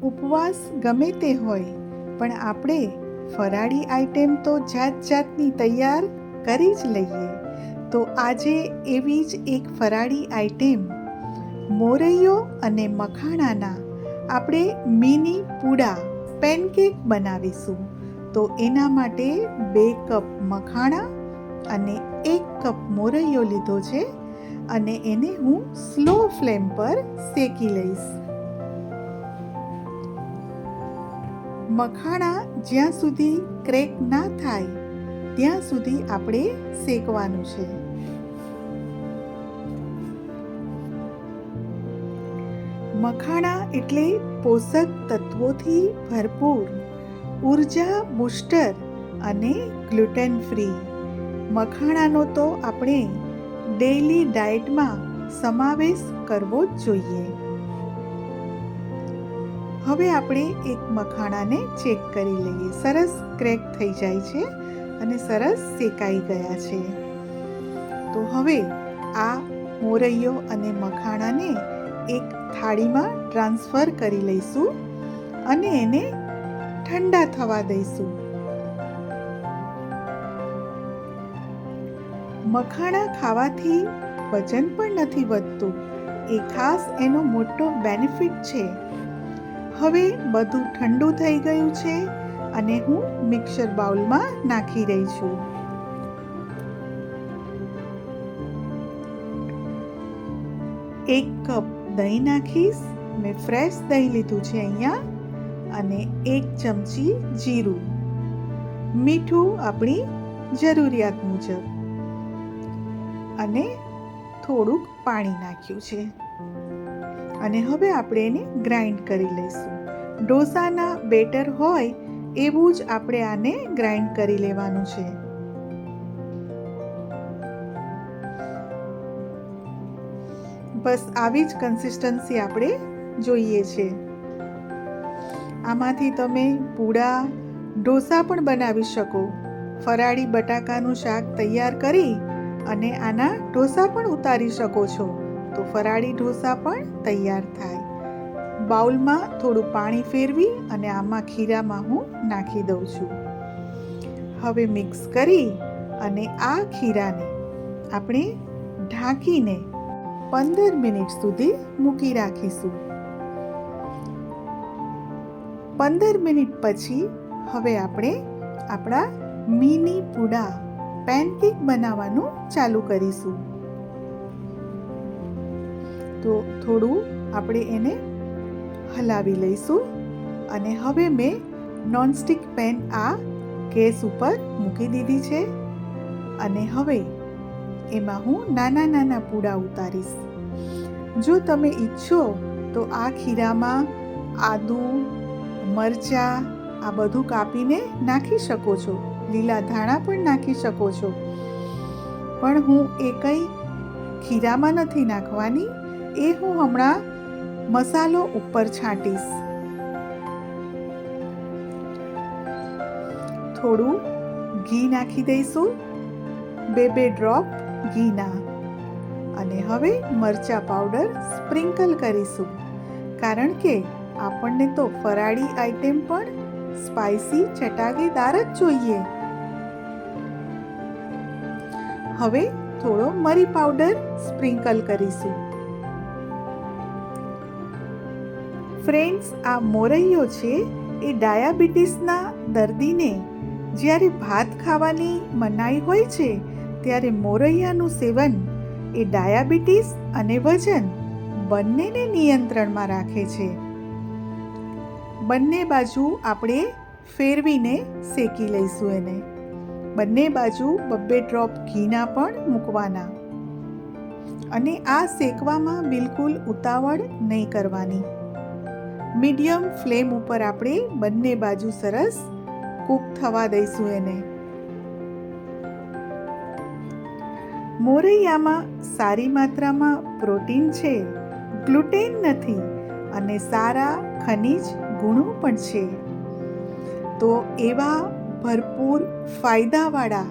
ઉપવાસ ગમે તે હોય, પણ આપણે ફરાળી આઈટમ તો જાત જાતની તૈયાર કરી જ લઈએ. તો આજે એવી જ એક ફરાળી આઈટમ મોરૈયો અને મખાણાના આપણે મિની પૂડા પેનકેક બનાવીશું. તો એના માટે 2 કપ મખાણા અને 1 કપ મોરૈયો લીધો છે અને એને હું સ્લો ફ્લેમ પર શેકી લઈશ. મખાણા જ્યાં સુધી ક્રેક ના થાય ત્યાં સુધી આપણે શેકવાનું છે. મખાણા એટલે પોષક તત્વોથી ભરપૂર, ઉર્જા બૂસ્ટર અને ગ્લુટેન ફ્રી. મખાણાનો તો આપણે ડેઈલી ડાયટમાં સમાવેશ કરવો જ જોઈએ. હવે આપણે એક મખાણાને ચેક કરી લઈએ. સરસ ક્રેક થઈ જાય છે અને સરસ શેકાઈ ગયા છે. તો હવે આ મોરૈયો અને મખાણાને એક થાળીમાં ટ્રાન્સફર કરી લઈશું અને એને ઠંડા થવા દઈશું. મખાણા ખાવાથી વજન પણ નથી વધતું, એ ખાસ એનો મોટો બેનિફિટ છે. હવે બધું ઠંડુ થઈ ગયું છે અને હું મિક્સર બાઉલમાં નાખી રહી છું. એક કપ દહીં નાખીશ. મેં ફ્રેશ દહીં લીધું છે અહીંયા. અને 1 ચમચી જીરું, મીઠું આપણી જરૂરિયાત મુજબ અને થોડુંક પાણી નાખ્યું છે. અને હવે આપણે એને ગ્રાઇન્ડ કરી લઈશું. ઢોસાના બેટર હોય એવું જ આપણે આને ગ્રાઇન્ડ કરી લેવાનું છે. બસ આવી જ કન્સિસ્ટન્સી આપણે જોઈએ છે. આમાંથી તમે પૂડા, ઢોસા પણ બનાવી શકો. ફરાળી બટાકાનું શાક તૈયાર કરી અને આના ઢોસા પણ ઉતારી શકો છો. તો ફરાળી ઢોસા પણ તૈયાર થાય. બાઉલમાં થોડું પાણી ફેરવી અને આમાં ખીરામાં હું નાખી દઉં છું. હવે મિક્સ કરી અને આ ખીરાને આપણે ઢાંકીને 15 મિનિટ સુધી મૂકી રાખીશું. 15 મિનિટ પછી હવે આપણે આપણા મિની પૂડા પેનકેક બનાવવાનું ચાલુ કરીશું. તો થોડું આપણે એને હલાવી લઈશું અને હવે મેં નોનસ્ટિક પેન આ ગેસ ઉપર મૂકી દીધી છે અને હવે એમાં હું નાના નાના પૂડા ઉતારીશ. જો તમે ઈચ્છો તો આ ખીરામાં આદુ, મરચાં આ બધું કાપીને નાખી શકો છો. લીલા ધાણા પણ નાખી શકો છો. પણ હું એ કંઈ ખીરામાં નથી નાખવાની, એ હું હમણાં મસાલો ઉપર છાંટીશ. થોડું ઘી નાખી દઈશું, 2 ડ્રોપ ઘીના. અને હવે મરચા પાવડર સ્પ્રિંકલ કરીશું, કારણ કે આપણને તો ફરાળી આઈટમ પણ સ્પાઇસી ચટાકેદાર જ જોઈએ. હવે થોડો મરી પાવડર સ્પ્રિંકલ કરીશું. ફ્રેન્ડ્સ, આ મોરૈયો છે એ ડાયાબિટીસના દર્દીને જ્યારે ભાત ખાવાની મનાઈ હોય છે ત્યારે મોરૈયાનું સેવન એ ડાયાબિટીસ અને વજન બંનેને નિયંત્રણમાં રાખે છે. બંને બાજુ આપણે ફેરવીને શેકી લઈશું એને. બંને બાજુ 2 ડ્રોપ ઘીના પણ મૂકવાના. અને આ શેકવામાં બિલકુલ ઉતાવળ નહીં કરવાની. મીડિયમ ફ્લેમ ઉપર આપણે બંને બાજુ સરસ કૂક થવા દઈશું એને. મોરૈયામાં સારી માત્રામાં પ્રોટીન છે, ગ્લુટેન નથી અને સારા ખનિજ ગુણો પણ છે. તો એવા ભરપૂર ફાયદાવાળા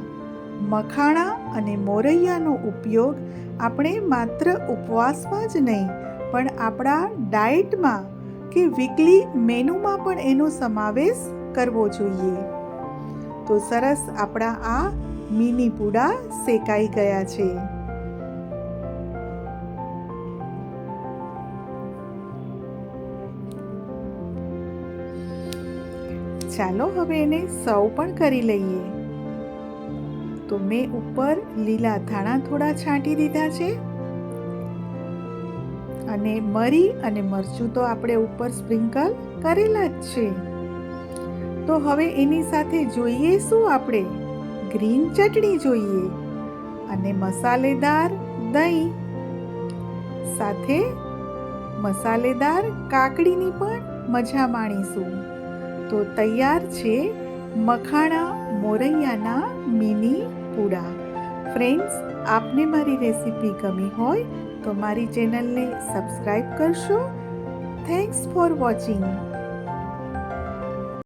મખાણા અને મોરૈયાનો ઉપયોગ આપણે માત્ર ઉપવાસમાં જ નહીં પણ આપણા ડાયટમાં કે વીકલી મેનુમાં પણ એનો સમાવેશ કરવો જોઈએ. તો સરસ આપણા આ મિની પૂડા શેકાઈ ગયા છે. ચાલો હવે એને સર્વ પણ કરી લઈએ. તો મેં ઉપર લીલા ધાણા થોડા છાંટી દીધા છે અને મરી અને મરચું તો આપણે ઉપર સ્પ્રિંકલ કરેલા જ છે. તો હવે એની સાથે જોઈએ શું આપણે? ગ્રીન ચટણી જોઈએ અને મસાલેદાર દહીં, સાથે મસાલેદાર કાકડીની પણ મજા માણીશું. તો તૈયાર છે મખાણા મોરૈયાના મિની પૂડા. ફ્રેન્ડ્સ, આપને મારી રેસીપી ગમી હોય તો મારી ચેનલને સબસ્ક્રાઈબ કરશો. Thanks for watching.